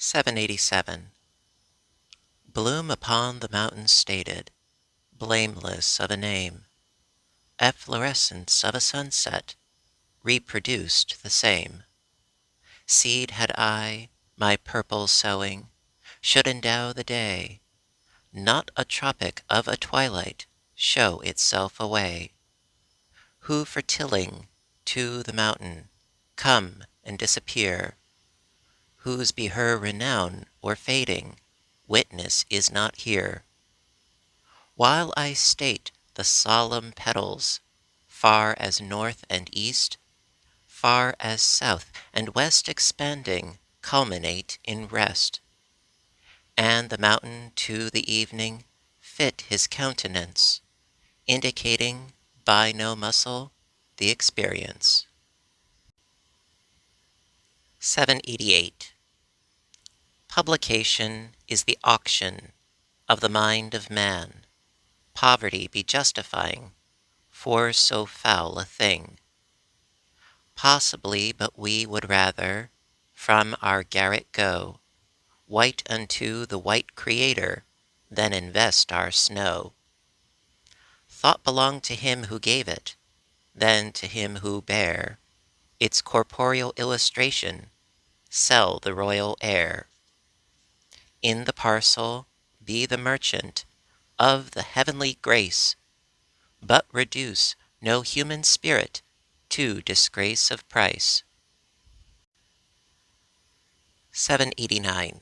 787. Bloom upon the mountain stated, blameless of a name, efflorescence of a sunset, reproduced the same. Seed had I, my purple sowing, should endow the day, not a tropic of a twilight show itself away. Who for tilling to the mountain come and disappear, whose be her renown or fading, witness is not here. While I state the solemn petals, far as north and east, far as south and west expanding, culminate in rest. And the mountain to the evening fit his countenance, indicating by no muscle the experience. 788. Publication is the auction of the mind of man, poverty be justifying for so foul a thing. Possibly, but we would rather from our garret go, white unto the white Creator, than invest our snow. Thought belonged to him who gave it, then to him who bare its corporeal illustration, sell the royal air. In the parcel be the merchant of the heavenly grace, but reduce no human spirit to disgrace of price. 789.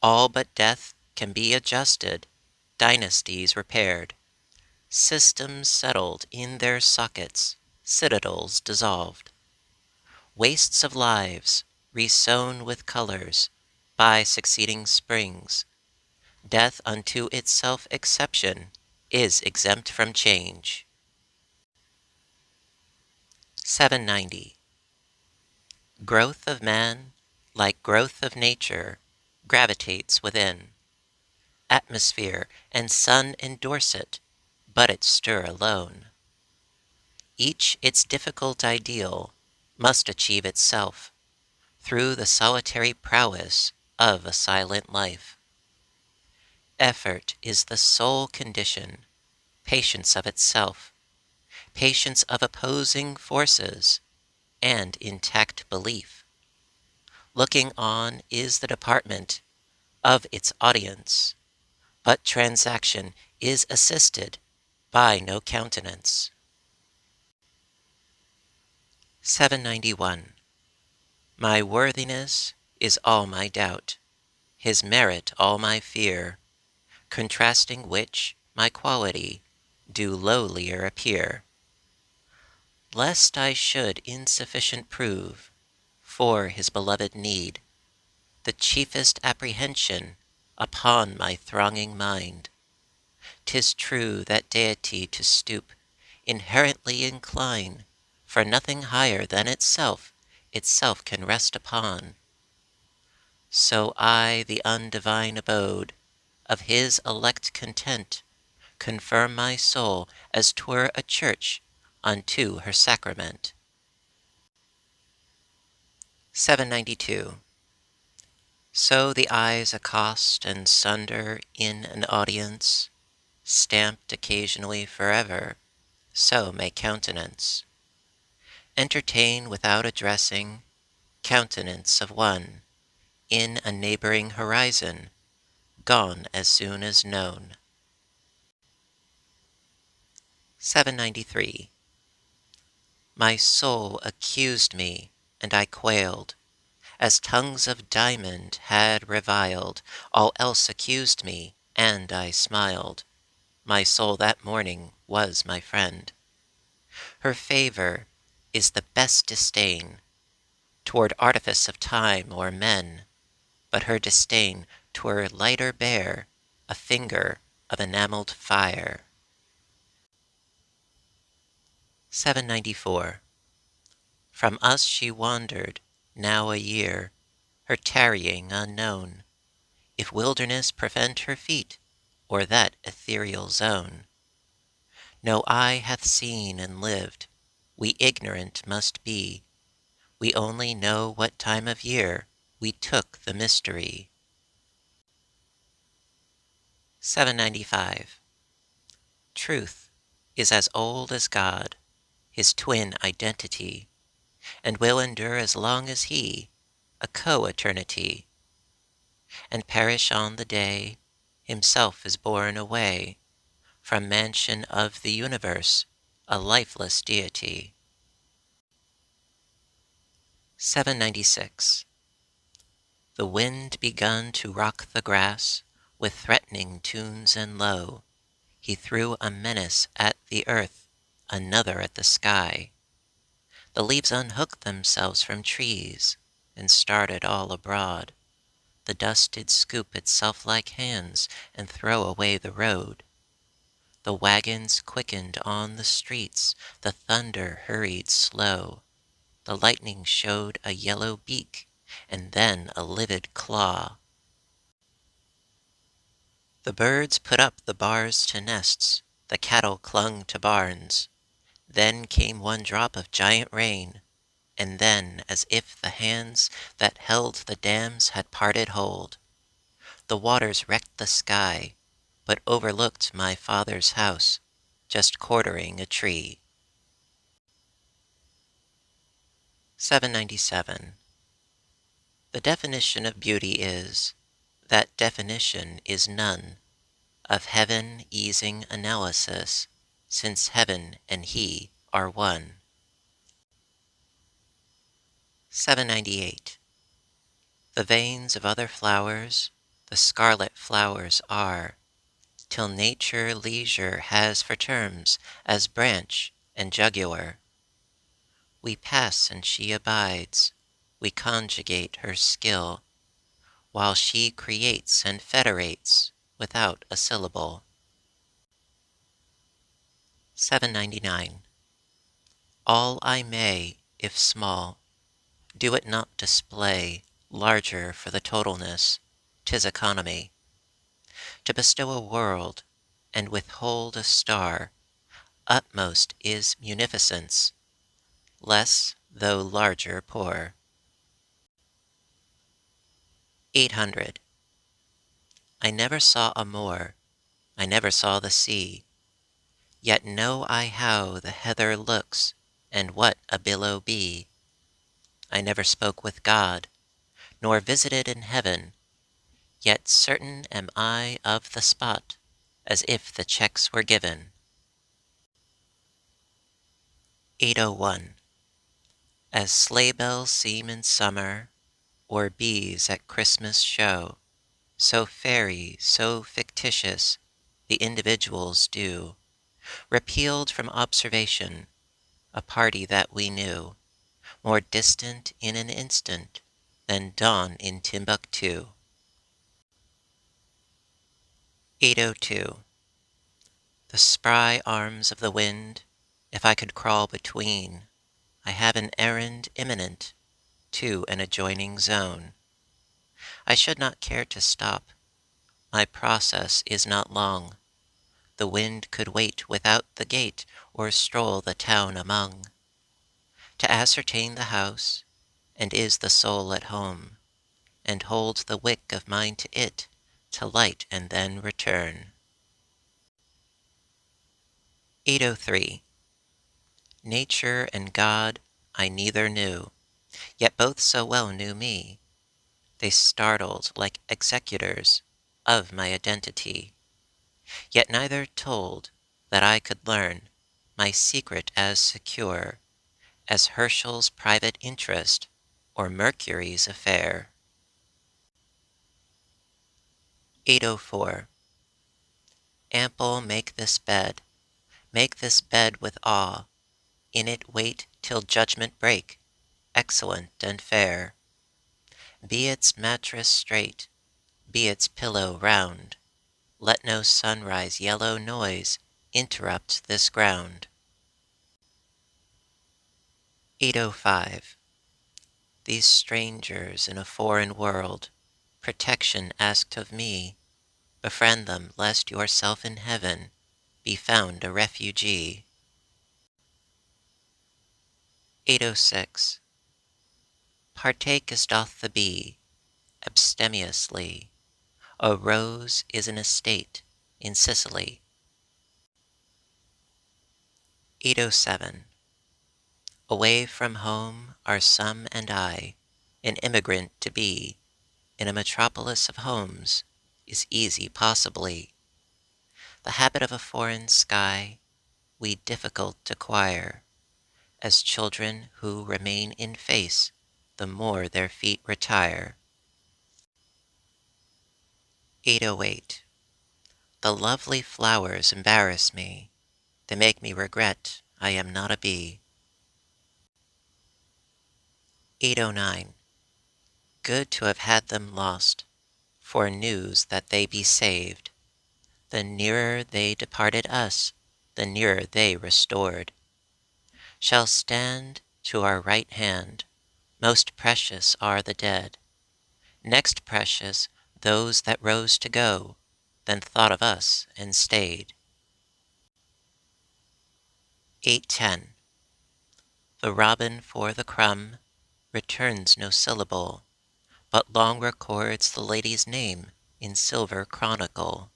All but death can be adjusted, dynasties repaired, systems settled in their sockets, citadels dissolved, wastes of lives resown with colors by succeeding springs. Death unto itself exception is exempt from change. 790. Growth of man, like growth of nature, gravitates within. Atmosphere and sun endorse it, but it stir alone. Each its difficult ideal must achieve itself through the solitary prowess of a silent life. Effort is the sole condition, patience of itself, patience of opposing forces, and intact belief. Looking on is the department of its audience, but transaction is assisted by no countenance. 791. My worthiness is all my doubt, his merit all my fear, contrasting which my quality do lowlier appear. Lest I should insufficient prove for his beloved need, the chiefest apprehension upon my thronging mind. 'Tis true that deity to stoop, inherently incline, for nothing higher than itself can rest upon. So I the undivine abode of his elect content, confirm my soul as 'twere a church unto her sacrament. 792. So the eyes accost and sunder in an audience, stamped occasionally forever, so may countenance. Entertain without addressing, countenance of one, in a neighboring horizon, gone as soon as known. 793. My soul accused me, and I quailed, as tongues of diamond had reviled. All else accused me, and I smiled. My soul that morning was my friend. Her favor is the best disdain toward artifice of time or men, but her disdain 'twere lighter bear a finger of enamelled fire. 794. From us she wandered, now a year, her tarrying unknown, if wilderness prevent her feet, or that ethereal zone. No eye hath seen and lived, we ignorant must be, we only know what time of year we took the mystery. 795. Truth is as old as God, his twin identity, and will endure as long as he, a co-eternity, and perish on the day himself is borne away from mansion of the universe, a lifeless deity. 796. The wind begun to rock the grass with threatening tunes and low. He threw a menace at the earth, another at the sky. The leaves unhooked themselves from trees and started all abroad. The dust did scoop itself like hands and throw away the road. The wagons quickened on the streets, the thunder hurried slow. The lightning showed a yellow beak, and then a livid claw. The birds put up the bars to nests, the cattle clung to barns. Then came one drop of giant rain, and then, as if the hands that held the dams had parted hold, the waters wrecked the sky, but overlooked my father's house, just quartering a tree. 797. The definition of beauty is, that definition is none, of heaven easing analysis, since heaven and he are one. 798. The veins of other flowers, the scarlet flowers are, till nature leisure has for terms as branch and jugular. We pass and she abides, we conjugate her skill, while she creates and federates without a syllable. 799. All I may, if small, do it not display, larger for the totalness, 'tis economy. To bestow a world, and withhold a star, utmost is munificence, less though larger poor. 800. I never saw a moor, I never saw the sea, yet know I how the heather looks, and what a billow be. I never spoke with God, nor visited in heaven, yet certain am I of the spot, as if the checks were given. 801. As sleigh bells seem in summer, or bees at Christmas show, so fairy, so fictitious, the individuals do, repealed from observation, a party that we knew, more distant in an instant than dawn in Timbuktu. 802. The spry arms of the wind, if I could crawl between, I have an errand imminent to an adjoining zone. I should not care to stop, my process is not long. The wind could wait without the gate, or stroll the town among, to ascertain the house, and is the soul at home, and hold the wick of mine to it, to light and then return. 803. Nature and God I neither knew, yet both so well knew me. They startled like executors of my identity, yet neither told that I could learn my secret as secure as Herschel's private interest or Mercury's affair. 804. Ample make this bed with awe, in it wait till judgment break, excellent and fair. Be its mattress straight, be its pillow round, let no sunrise yellow noise interrupt this ground. 805. These strangers in a foreign world, protection asked of me, befriend them lest yourself in heaven be found a refugee. 806. Partake as doth the bee, abstemiously. A rose is an estate in Sicily. 807. Away from home are some and I, an immigrant to be, in a metropolis of homes, is easy possibly. The habit of a foreign sky we difficult acquire, as children who remain in face, the more their feet retire. 808. The lovely flowers embarrass me, they make me regret I am not a bee. 809. Good to have had them lost, for news that they be saved. The nearer they departed us, the nearer they restored. Shall stand to our right hand, most precious are the dead. Next precious those that rose to go, then thought of us and stayed. 810. The robin for the crumb returns no syllable, but long records the lady's name in silver chronicle.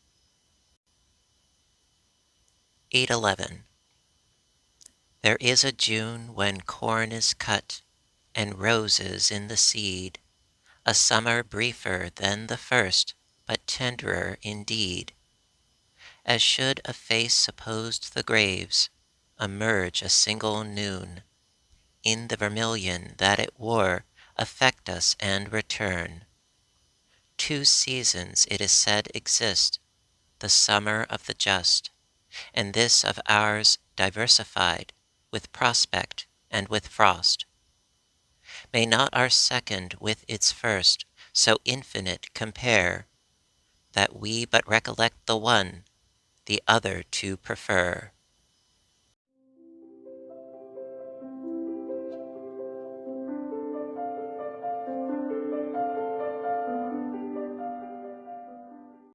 811. There is a June when corn is cut, and roses in the seed, a summer briefer than the first, but tenderer indeed. As should a face supposed the grave's, emerge a single noon, in the vermilion that it wore affect us and return. Two seasons it is said exist, the summer of the just, and this of ours diversified, with prospect and with frost. May not our second with its first so infinite compare, that we but recollect the one, the other to prefer.